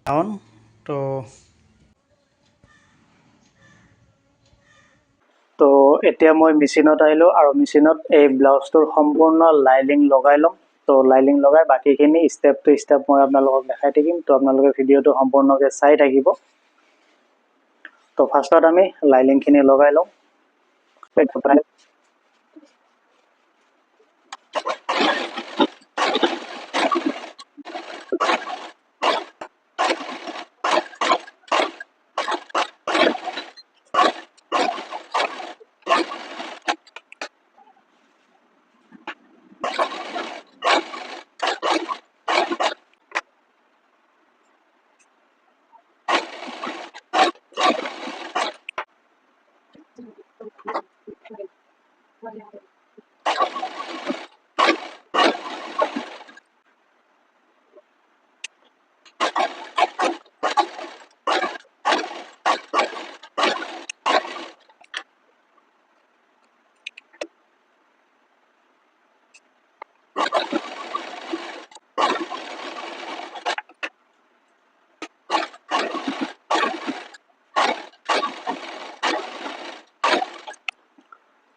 Down তো তো এতিয়া মই মেচিনত আহিলোঁ আৰু মেচিনত এই ব্লাউজটোৰ সম্পূৰ্ণ লাইলিং লগাই ল'ম। তো লাইলিং লগাই বাকীখিনি ষ্টেপ টু ষ্টেপ মই আপোনালোকক দেখাই থাকিম। তো আপোনালোকে ভিডিঅ'টো সম্পূৰ্ণকৈ চাই থাকিব। তো ফাৰ্ষ্টত আমি লাইলিংখিনি লগাই লওঁ।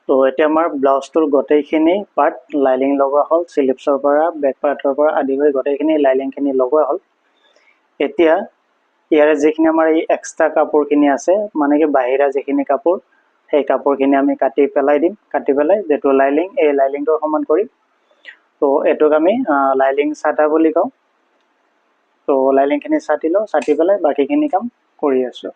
তো এতিয়া আমাৰ ব্লাউজটোৰ গোটেইখিনি পাৰ্ট লাইলিং লগোৱা হ'ল। চিলিপছৰ পৰা বেক পাৰ্টৰ পৰা আদি কৰি গোটেইখিনি লাইলিংখিনি লগোৱা হ'ল। এতিয়া ইয়াৰে যিখিনি আমাৰ এই এক্সট্ৰা কাপোৰখিনি আছে, মানে কি বাহিৰা যিখিনি কাপোৰ, সেই কাপোৰখিনি আমি কাটি পেলাই দিম। কাটি পেলাই যিটো লাইলিং, এই লাইলিংটো সমান কৰিম। তো এইটোক আমি লাইলিং চাটা বুলি কওঁ। তো লাইলিংখিনি চাটি লওঁ, চাটি পেলাই বাকীখিনি কাম কৰি আছোঁ।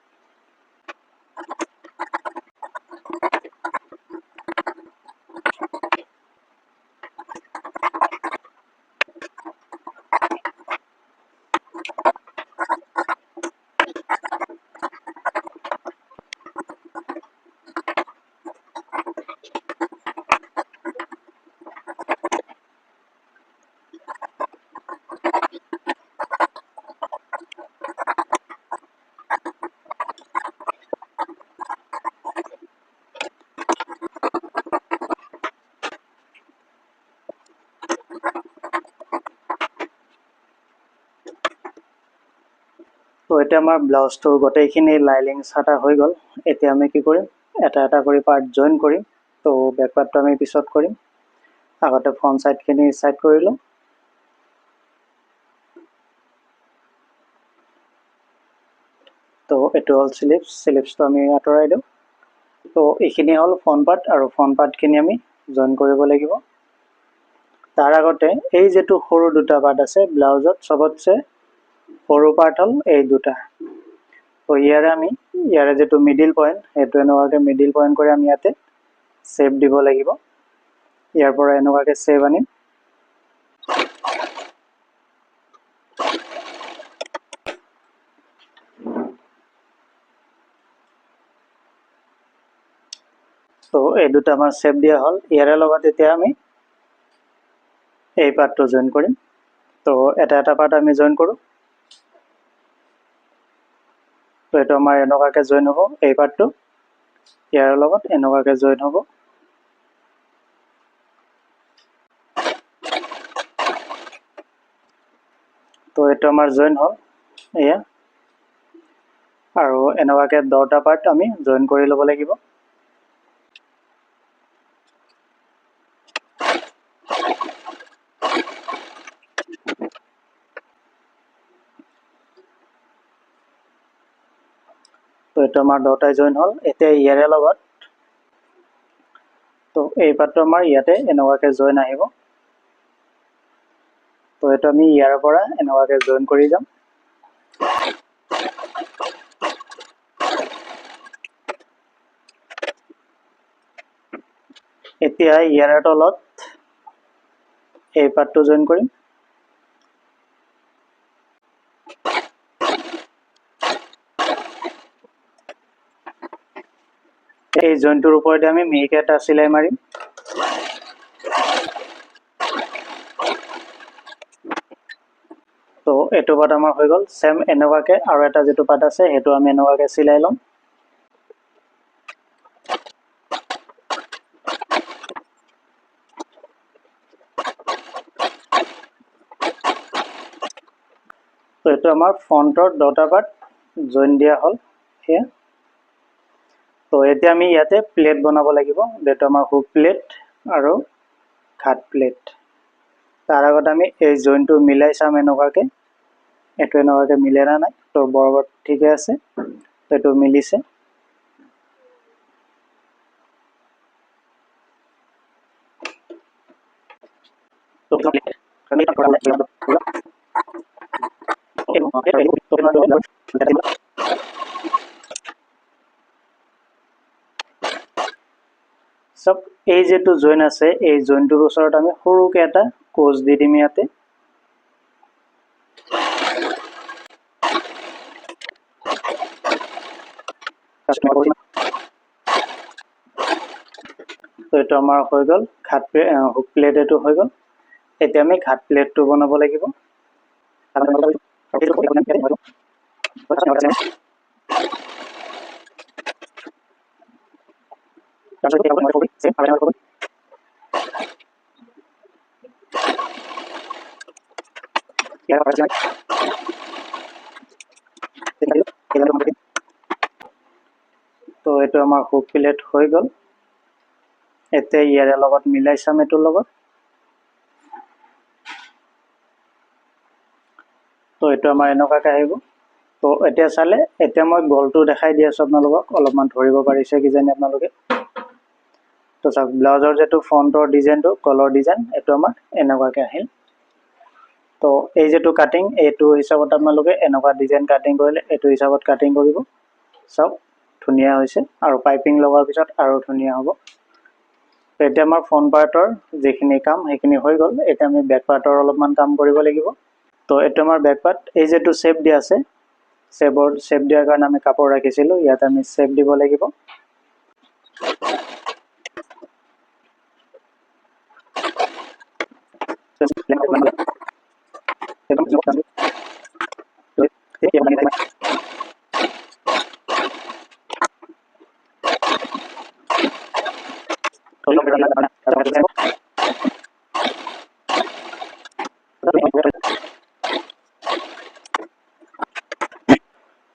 তো এতিয়া আমাৰ ব্লাউজটোৰ গোটেইখিনি লাইলিং চাটা হৈ গ'ল। এতিয়া আমি কি কৰিম, এটা এটা কৰি পাৰ্ট জইন কৰিম। তো বেক পাৰ্টটো আমি পিছত কৰিম। আগতে ফ্ৰণ্ট ছাইডখিনি ছাইড কৰি লওঁ। তো এইটো হ'ল চিলিপছটো আমি আঁতৰাই দিওঁ। তো এইখিনি হ'ল ফ্ৰণ্ট পাৰ্ট, আৰু ফ্ৰণ্ট পাৰ্টখিনি আমি জইন কৰিব লাগিব। তাৰ আগতে এই যিটো সৰু দুটা পাৰ্ট আছে ব্লাউজত, চবতছে সৰু পাৰ্ট হ'ল এই দুটা। তো ইয়াৰে যিটো মিডিল পইণ্ট, সেইটো এনেকুৱাকৈ মিডিল পইণ্ট কৰি আমি ইয়াতে চেপ দিব লাগিব। ইয়াৰ পৰা এনেকুৱাকৈ চেপ আনিম। তো এই দুটা আমাৰ চেপ দিয়া হ'ল। ইয়াৰে লগত এতিয়া আমি এই পাৰ্টটো জইন কৰিম। তো এটা এটা পাৰ্ট আমি জইন কৰোঁ। তো এইটো আমাৰ এনেকুৱাকৈ জইন হ'ব। এই পাৰ্টটো ইয়াৰ লগত এনেকুৱাকৈ জইন হ'ব। তো এইটো আমাৰ জইন হ'ল এয়া। আৰু এনেকুৱাকৈ 10টা পাৰ্ট আমি জইন কৰি ল'ব লাগিব। তো এইটো আমাৰ 10টাই জইন হ'ল। এতিয়া ইয়াৰে লগত তো এই পাৰ্টটো আমাৰ ইয়াতে এনেকুৱাকৈ জইন আহিব। তো এইটো আমি ইয়াৰ পৰা এনেকুৱাকৈ জইন কৰি যাম। এতিয়া ইয়াৰে তলত এই পাৰ্টটো জইন কৰিম। এই জইনটোৰ ওপৰতে আমি মিহিকৈ এটা চিলাই মাৰিম। তো এইটো পাৰ্ট আমাৰ হৈ গ'ল। চেম এনেকুৱাকৈ আৰু এটা যিটো পাৰ্ট আছে সেইটো আমি এনেকুৱাকৈ চিলাই ল'ম। তো এইটো আমাৰ ফ্ৰণ্টৰ দুটা পাৰ্ট জইন দিয়া হ'ল here. তো এতিয়া আমি ইয়াতে প্লেট বনাব লাগিব, যেটো আমাৰ হুক প্লেট আৰু ঘাট প্লেট। তাৰ আগত আমি এই জইনটো মিলাই চাম এনেকুৱাকে, এইটো এনেকুৱাকে মিলে না নাই। তো বৰাবৰ ঠিকে আছে, তো এইটো মিলিছে। সব এই যেটো জইন আছে, এই জইনটোৰ ওচৰত আমি সৰুকে এটা কোচ দি দিম ইয়াতে। তো এইটো আমাৰ হৈ গ'ল ঘাট হুক প্লেট, এইটো হৈ গ'ল। এতিয়া আমি ঘাট প্লেটটো বনাব লাগিব। তো এইটো আমাৰ হুক প্লেট হৈ গ'ল। এতিয়া ইয়াৰে লগত মিলাই চাম এইটোৰ লগত। তো এইটো আমাৰ এনেকুৱাকে আহিব। তো এতিয়া চালে, এতিয়া মই গলটো দেখাই দি আছোঁ আপোনালোকক, অলপমান ধৰিব পাৰিছে কিজানি আপোনালোকে। তো চাওক, ব্লাউজৰ যেটো ফ্ৰণ্টৰ ডিজাইনটো, গলৰ ডিজাইন, এইটো আমাৰ এনেকুৱাকে আহিল। তো এই যেটো কাটিং, এইটো হিচাপত আপোনালোকে এনেকুৱা ডিজাইন কাটিং কৰিলে এইটো হিচাপত কাটিং কৰিব। চাওক ধুনীয়া হৈছে, আৰু পাইপিং লগাৰ পিছত আৰু ধুনীয়া হ'ব। তো এতিয়া আমাৰ ফ্ৰণ্ট পাৰ্টৰ যিখিনি কাম সেইখিনি হৈ গ'ল। এতিয়া আমি বেক পাৰ্টৰ অলপমান কাম কৰিব লাগিব। তো এইটো আমাৰ বেক পাৰ্ট, এই যেটো শ্বেপ দিয়া আছে, শ্বেপ দিয়াৰ কাৰণে আমি কাপোৰ ৰাখিছিলোঁ, ইয়াত আমি শ্বেপ দিব লাগিব।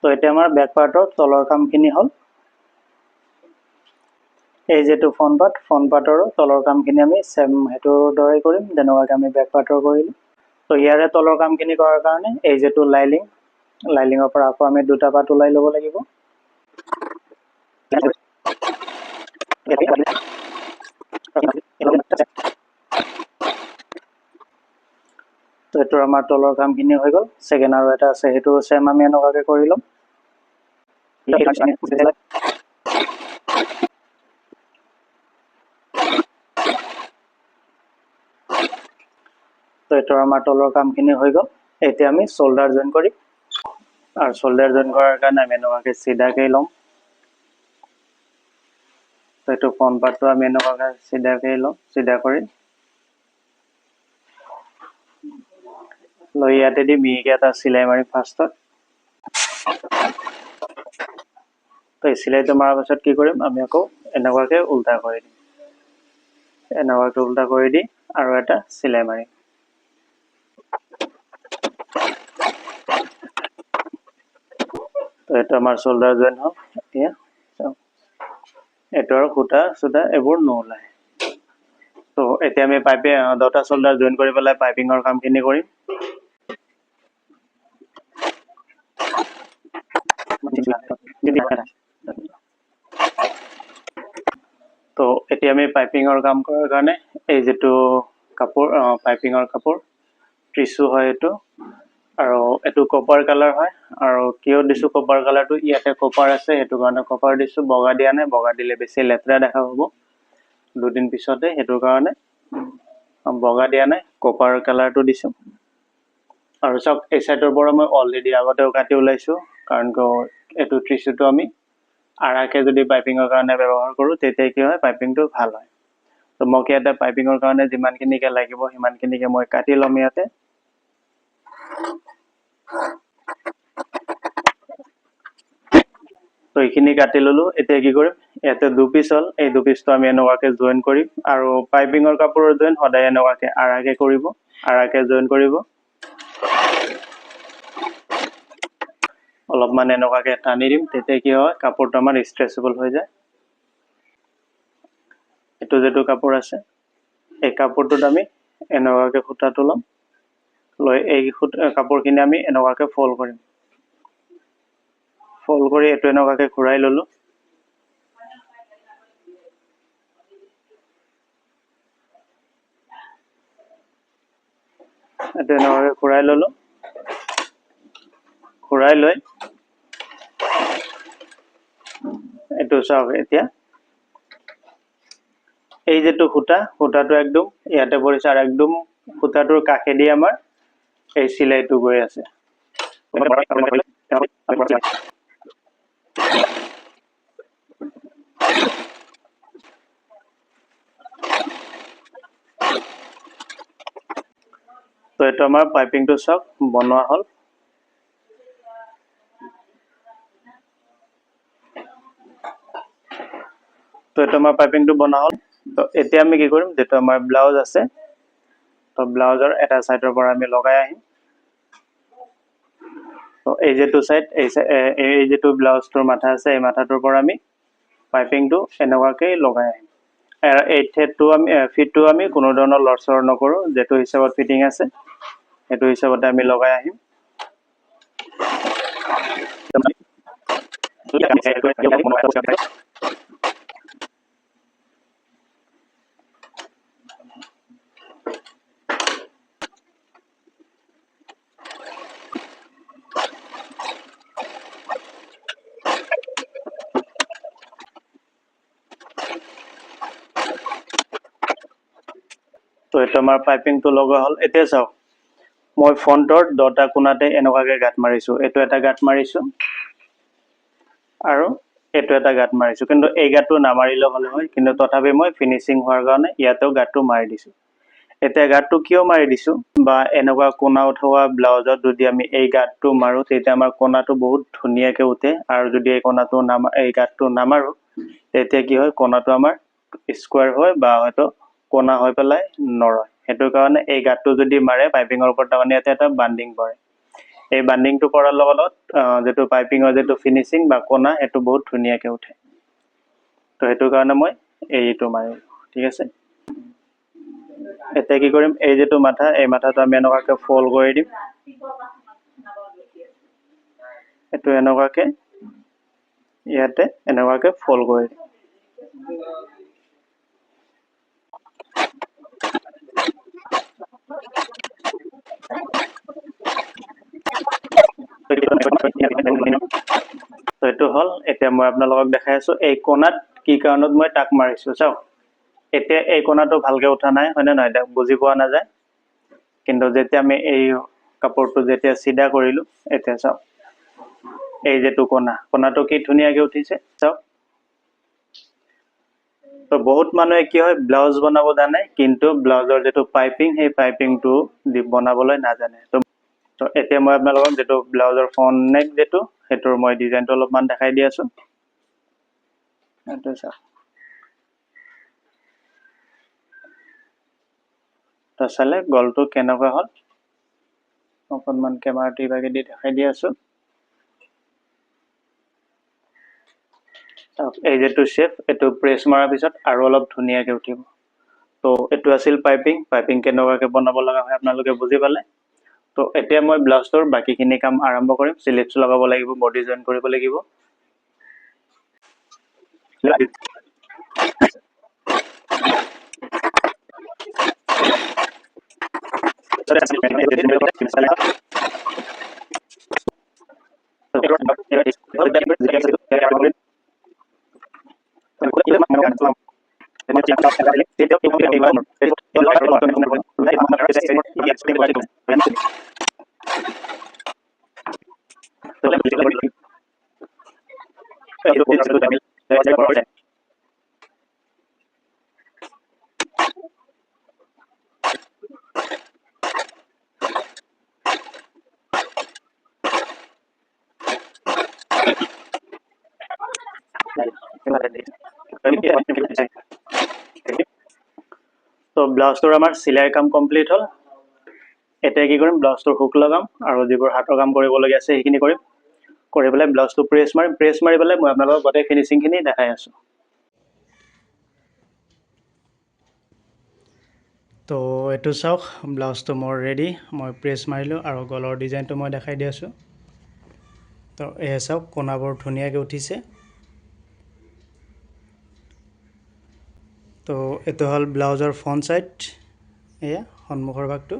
তো এতিয়া আমাৰ বেক পাৰ্টৰ তলৰ কামখিনি হ'ল। এই যেটো ফ্ৰণ্ট পাৰ্টৰ তলৰ কামখিনি আমি সেম হেতুৰ দৰে কৰিম যেনেকুৱাকে আমি বেক পাৰ্টৰ কৰিলোঁ। তো ইয়াৰে তলৰ কামখিনি কৰাৰ কাৰণে এই যেটো লাইলিঙৰ পৰা আকৌ আমি দুটা পাৰ্ট ওলাই ল'ব লাগিব। তো এইটোৰ আমাৰ তলৰ কামখিনি হৈ গ'ল। ছেকেণ্ড আৰু এটা আছে, সেইটো সেম আমি এনেকুৱাকে কৰি ল'ম। তো এইটোৰ আমাৰ তলৰ কামখিনি হৈ গ'ল। এতিয়া আমি শোল্ডাৰ জইন কৰিম, আৰু শোল্ডাৰ জইন কৰাৰ কাৰণে আমি এনেকুৱাকে চিধাকে ল'ম। তো এইটো ফ্ৰণ্ট পাৰ্টটো আমি এনেকুৱাকে চিধাকে ল'ম, চিধা কৰি লৈ ইয়াতে দি মিহিকে এটা চিলাই মাৰিম ফাৰ্ষ্টত। তো এই চিলাইটো মৰাৰ পাছত কি কৰিম, আমি আকৌ এনেকুৱাকে উল্টা কৰি দিম, এনেকুৱাকে উল্টা কৰি দি আৰু এটা চিলাই মাৰিম। তো এইটো আমাৰ শোল্ডাৰ জইন হ'ল। এতিয়া এইটো আৰু সূতা চূতা এইবোৰ নোলায়। তো এতিয়া আমি দুটা শোল্ডাৰ জইন কৰি পেলাই পাইপিঙৰ কামখিনি কৰিম। তো এতিয়া আমি পাইপিঙৰ কাম কৰাৰ কাৰণে এই যেটো কাপোৰ, পাইপিঙৰ কাপোৰ টিচু হয় এইটো, আৰু এইটো কপাৰ কালাৰ হয়। আৰু কিয় দিছোঁ কপাৰ কালাৰটো, ইয়াতে কপাৰ আছে সেইটো কাৰণে কপাৰ দিছোঁ, বগা দিয়া নাই, বগা দিলে বেছি লেতেৰা দেখা হ'ব দুদিন পিছতে, সেইটো কাৰণে বগা দিয়া নাই, কপাৰ কালাৰটো দিছোঁ। আৰু চাওক, এই চাইডৰ পৰা মই অলৰেডি আগতেও কাটি ওলাইছোঁ, কাৰণ এইটো টিচুটো আমি আৰাকে যদি পাইপিঙৰ কাৰণে ব্যৱহাৰ কৰোঁ তেতিয়া কি হয়, পাইপিংটো ভাল হয়। তো মোক ইয়াতে পাইপিঙৰ কাৰণে যিমানখিনিকে লাগিব সিমানখিনিকে মই কাটি ল'ম ইয়াতে। তো এইখিনি কাটি ল'লোঁ। এতিয়া কি কৰিম, ইয়াতে দুপিচ হ'ল, এই দুপিচটো আমি এনেকুৱাকে জইন কৰিম। আৰু পাইপিঙৰ কাপোৰৰ জইন সদায় এনেকুৱাকে আৰাকে কৰিব, আৰাকে জইন কৰিব। অলপমান এনেকুৱাকৈ টানি দিম, তেতিয়া কি হয় কাপোৰটো আমাৰ ষ্ট্ৰেচেবল হৈ যায়। এইটো যেটো কাপোৰ আছে এই কাপোৰটোত আমি এনেকুৱাকৈ সূতাটো ল'ম, লৈ এই কাপোৰখিনি আমি এনেকুৱাকৈ ফল্ড কৰিম। ফল্ড কৰি এইটো এনেকুৱাকৈ ঘূৰাই ল'লোঁ। এইটো এনেকুৱাকৈ ঘূৰাই ল'লোঁ। ঘূৰাই লৈ এইটো চাওক, এতিয়া এই যেটো সূতাটো একদম ইয়াতে পৰিছে আৰু একদম সূতাটোৰ কাষেদি আমাৰ এই চিলাইটো গৈ আছে। তো এইটো আমাৰ পাইপিংটো চাওক বনোৱা হ'ল। তো এইটো আমাৰ পাইপিংটো বনোৱা হ'ল। তো এতিয়া আমি কি কৰিম, যেটো আমাৰ ব্লাউজ আছে তো ব্লাউজৰ এটা সাইডৰ পৰা আমি লগাই আহিম। তো এই যেটো সাইড এই যেটো ব্লাউজটোৰ মাথা আছে এই মাথাটোৰ পৰা আমি পাইপিংটো এনেকুৱাকৈ লগাই আহিম। এই ফিটটো আমি কোনো ধৰণৰ লৰচৰ নকৰোঁ, যেটো হিচাপত ফিটিং আছে সেইটো হিচাপতে আমি লগাই আহিম। তো এইটো আমাৰ পাইপিংটো লগোৱা হ'ল। এতিয়া চাওক, মই ফ্ৰণ্টৰ দুটা কোণাতে এনেকুৱাকৈ গাঁত মাৰিছোঁ। এইটো এটা গাঁত মাৰিছোঁ আৰু এইটো এটা গাঁত মাৰিছোঁ, কিন্তু এই গাঁতটো নামাৰিলেও হ'লে হয়, কিন্তু তথাপি মই ফিনিচিং হোৱাৰ কাৰণে ইয়াতেও গাঁতটো মাৰি দিছোঁ। এতিয়া গাঁতটো কিয় মাৰি দিছোঁ, বা এনেকুৱা কোণা উঠোৱা ব্লাউজত যদি আমি এই গাঁতটো মাৰোঁ তেতিয়া আমাৰ কোণাটো বহুত ধুনীয়াকৈ উঠে, আৰু যদি এই গাঁতটো নামাৰোঁ তেতিয়া কি হয় কোণাটো আমাৰ স্কুৱাৰ হয় বা হয়তো কোণা হৈ পেলাই নৰয়। সেইটো কাৰণে এই গাঁতটো যদি মাৰে পাইপিঙৰ ওপৰত তাৰমানে ইয়াতে এটা বান্ডিং পৰে। এই বান্ডিংটো পৰাৰ লগত যেটো পাইপিঙৰ যেটো ফিনিচিং বা কোণা সেইটো বহুত ধুনীয়াকৈ উঠে। তো সেইটো কাৰণে মই এইটো মাৰিম, ঠিক আছে। এতিয়া কি কৰিম, এই যেটো মাথা এই মাথাটো আমি এনেকুৱাকৈ ফল্ড কৰি দিম। এইটো এনেকুৱাকৈ ইয়াতে এনেকুৱাকৈ ফল্ড কৰি দিম। তো এইটো হ'ল। এতিয়া মই আপোনালোকক দেখাই আছোঁ এই কোণাত কি কাৰণত মই টাক মাৰিছোঁ। চাওক, এতিয়া এই কোণাটো ভালকৈ উঠা নাই, হয়নে নহয়, বুজি পোৱা নাযায়। কিন্তু যেতিয়া আমি এই কাপোৰটো যেতিয়া চিধা কৰিলোঁ, এতিয়া চাওক এই যেটো কোণাটো কি ধুনীয়াকৈ উঠিছে, চাওক। তো বহুত মানুহে কি হয় ব্লাউজ বনাব জানে, কিন্তু ব্লাউজৰ যেটো পাইপিং সেই পাইপিংটো বনাবলৈ নাজানে। তো এতিয়া মই আপোনালোকক যেটো ব্লাউজৰ ফ্ৰণ্ট নেক যেটো সেইটোৰ মই ডিজাইনটো অলপমান দেখাই দি আছোঁ। এইটো চাওক, তো চালে গলটো কেনেকুৱা হ'ল, অকণমান কেমেৰাটো ইভাগে দি দেখাই দি আছোঁ। এই যেটো শ্বেপ এইটো প্ৰেছ মৰাৰ পিছত আৰু অলপ ধুনীয়াকৈ উঠিব। তো এইটো আছিল পাইপিং কেনেকুৱাকৈ বনাব লগা হয় আপোনালোকে বুজি পালে। তো এতিয়া মই ব্লাউজটোৰ বাকীখিনি কাম আৰম্ভ কৰিম। স্লিভছ লগাব লাগিব, বডি জইন কৰিব লাগিব। তো ব্লাউজটোৰ আমাৰ চিলাইৰ কাম কমপ্লিট হ'ল। এতিয়া কি কৰিম, ব্লাউজটোৰ হুক লগাম আৰু যিবোৰ হাতৰ কাম কৰিবলগীয়া আছে সেইখিনি কৰিম। কৰি পেলাই ব্লাউজটো প্ৰেছ মাৰি পেলাই মই আপোনালোকক গোটেই ফিনিচিংখিনি দেখাই আছোঁ। তো এইটো চাওক, ব্লাউজটো মোৰ ৰেডি। মই প্ৰেছ মাৰিলোঁ আৰু গলৰ ডিজাইনটো মই দেখাই দি আছোঁ। তো এয়া চাওক, কোনাবোৰ ধুনীয়াকৈ উঠিছে। তো এইটো হ'ল ব্লাউজৰ ফ্ৰণ্ট ছাইড, এয়া সন্মুখৰ ভাগটো,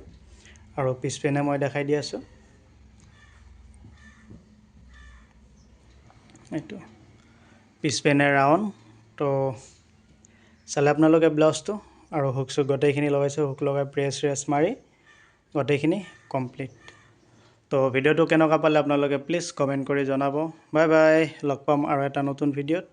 আৰু পিছপিনে মই দেখাই দি আছোঁ। এইটো পিছপিনে ৰাউণ্ড। তো চালে আপোনালোকে ব্লাউজটো, আৰু হুক চুক গোটেইখিনি লগাইছোঁ। হুক লগাই প্ৰেছ মাৰি গোটেইখিনি কমপ্লিট। তো ভিডিঅ'টো কেনেকুৱা পালে আপোনালোকে প্লিজ কমেণ্ট কৰি জনাব। বাই বাই, লগ পাম আৰু এটা নতুন ভিডিঅ'ত।